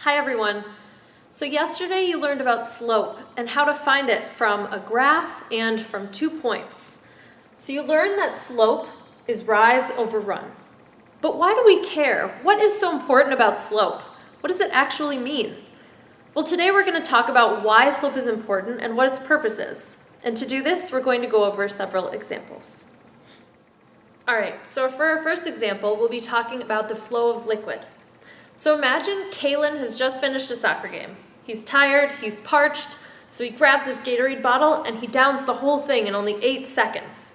Hi everyone. So yesterday you learned about slope and how to find it from a graph and from 2 points. So you learned that slope is rise over run. But why do we care? What is so important about slope? What does it actually mean? Well, today we're going to talk about why slope is important and what its purpose is. And to do this, we're going to go over several examples. Alright, so for our first example, we'll be talking about the flow of liquid. So imagine Kalen has just finished a soccer game. He's tired, he's parched, so he grabs his Gatorade bottle and he downs the whole thing in only 8 seconds.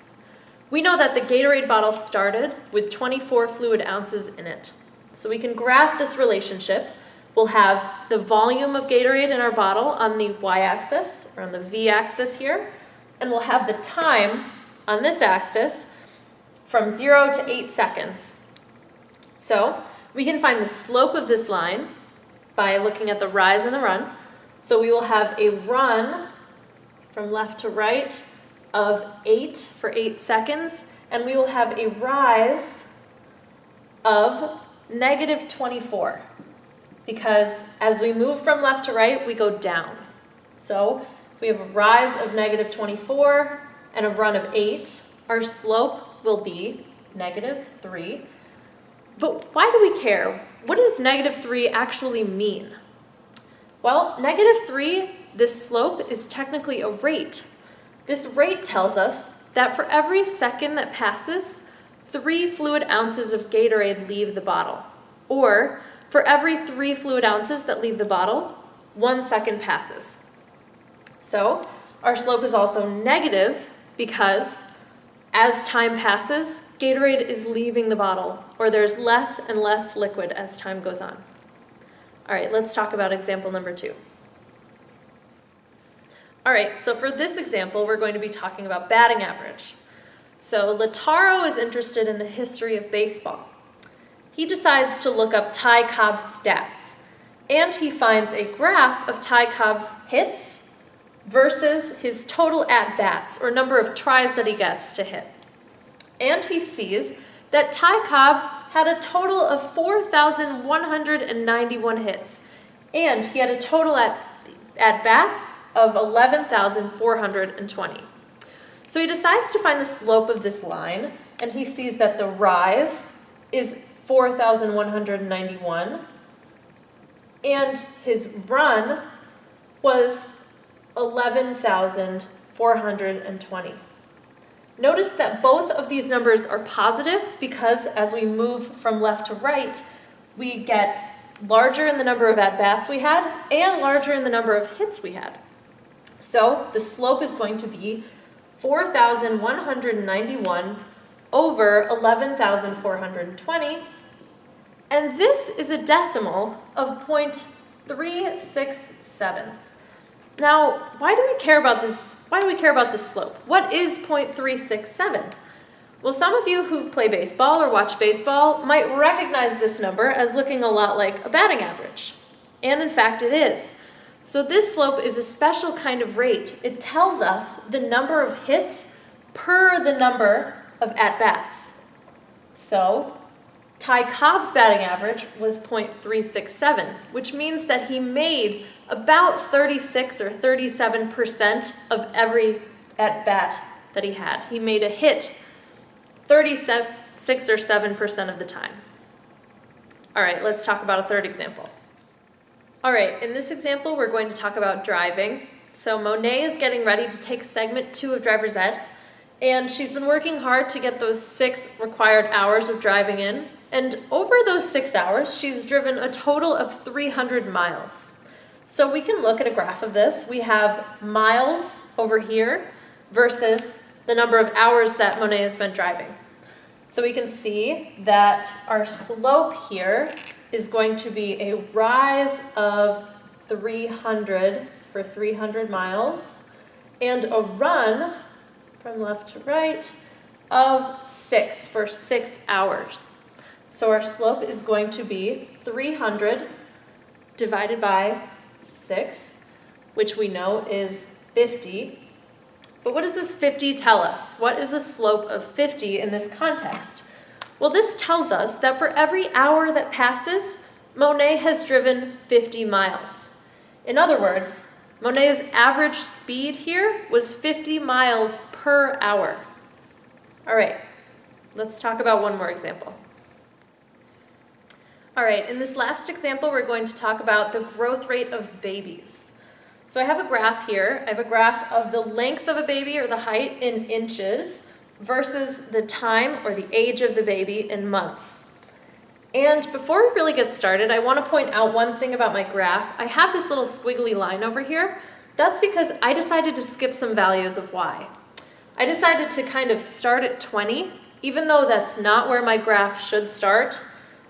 We know that the Gatorade bottle started with 24 fluid ounces in it. So we can graph this relationship. We'll have the volume of Gatorade in our bottle on the y-axis, or on the v-axis here, and we'll have the time on this axis from 0 to 8 seconds. So we can find the slope of this line by looking at the rise and the run. So we will have a run from left to right of 8 for 8 seconds, and we will have a rise of negative 24, because as we move from left to right, we go down. So if we have a rise of negative 24 and a run of 8, our slope will be negative 3. But why do we care? What does negative 3 actually mean? Well, negative 3, this slope, is technically a rate. This rate tells us that for every second that passes, 3 fluid ounces of Gatorade leave the bottle. Or, for every 3 fluid ounces that leave the bottle, 1 second passes. So, our slope is also negative because as time passes, Gatorade is leaving the bottle, or there's less and less liquid as time goes on. All right, let's talk about example number 2. All right, so for this example, we're going to be talking about batting average. So Lataro is interested in the history of baseball. He decides to look up Ty Cobb's stats, and he finds a graph of Ty Cobb's hits versus his total at-bats, or number of tries that he gets to hit. And he sees that Ty Cobb had a total of 4,191 hits, and he had a total at-bats of 11,420. So he decides to find the slope of this line, and he sees that the rise is 4,191, and his run was 11,420. Notice that both of these numbers are positive because as we move from left to right, we get larger in the number of at-bats we had and larger in the number of hits we had. So the slope is going to be 4,191 over 11,420, and this is a decimal of 0.367. Now, why do we care about this? Why do we care about this slope? What is 0.367? Well, some of you who play baseball or watch baseball might recognize this number as looking a lot like a batting average. And in fact, it is. So this slope is a special kind of rate. It tells us the number of hits per the number of at-bats. So Ty Cobb's batting average was 0.367, which means that he made about 36 or 37% of every at-bat that he had. He made a hit 36 or 7% of the time. All right, let's talk about a third example. All right, in this example, we're going to talk about driving. So Monet is getting ready to take segment 2 of driver's ed, and she's been working hard to get those 6 required hours of driving in. And over those 6 hours, she's driven a total of 300 miles. So we can look at a graph of this. We have miles over here versus the number of hours that Monet has spent driving. So we can see that our slope here is going to be a rise of 300 for 300 miles and a run from left to right of 6 for 6 hours. So our slope is going to be 300 divided by 6, which we know is 50. But what does this 50 tell us? What is a slope of 50 in this context? Well, this tells us that for every hour that passes, Monet has driven 50 miles. In other words, Monet's average speed here was 50 miles per hour. All right, let's talk about one more example. All right, in this last example, we're going to talk about the growth rate of babies. So I have a graph here. I have a graph of the length of a baby, or the height, in inches versus the time or the age of the baby in months. And before we really get started, I want to point out one thing about my graph. I have this little squiggly line over here. That's because I decided to skip some values of y. I decided to kind of start at 20, even though that's not where my graph should start.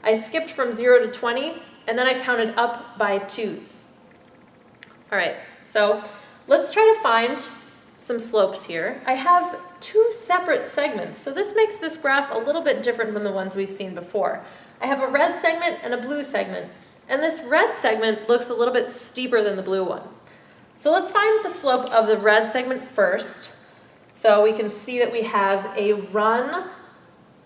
I skipped from 0 to 20, and then I counted up by 2s. All right, so let's try to find some slopes here. I have 2 separate segments, so this makes this graph a little bit different from the ones we've seen before. I have a red segment and a blue segment, and this red segment looks a little bit steeper than the blue one. So let's find the slope of the red segment first. So we can see that we have a run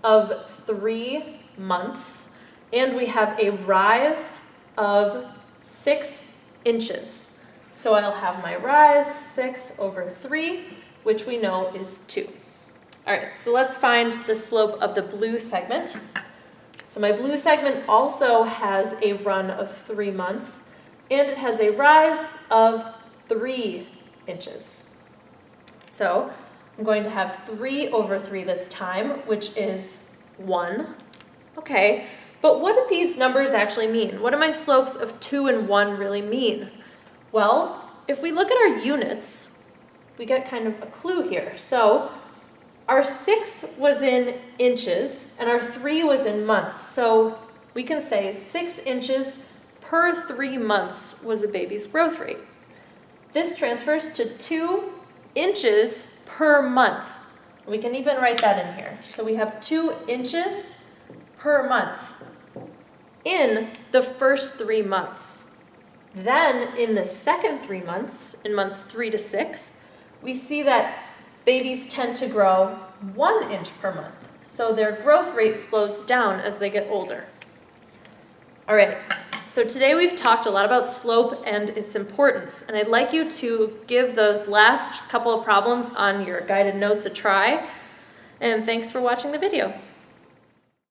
of 3 months, and we have a rise of 6 inches. So I'll have my rise, 6 over 3, which we know is 2. All right, so let's find the slope of the blue segment. So my blue segment also has a run of 3 months, and it has a rise of 3 inches. So I'm going to have 3 over 3 this time, which is 1. Okay, but what do these numbers actually mean? What do my slopes of 2 and 1 really mean? Well, if we look at our units, we get kind of a clue here. So our 6 was in inches, and our 3 was in months. So we can say 6 inches per 3 months was a baby's growth rate. This transfers to 2 inches per month. We can even write that in here. So we have 2 inches per month in the first 3 months. Then in the second 3 months, in months 3 to 6, we see that babies tend to grow 1 inch per month. So their growth rate slows down as they get older. All right, so today we've talked a lot about slope and its importance, and I'd like you to give those last couple of problems on your guided notes a try. And thanks for watching the video.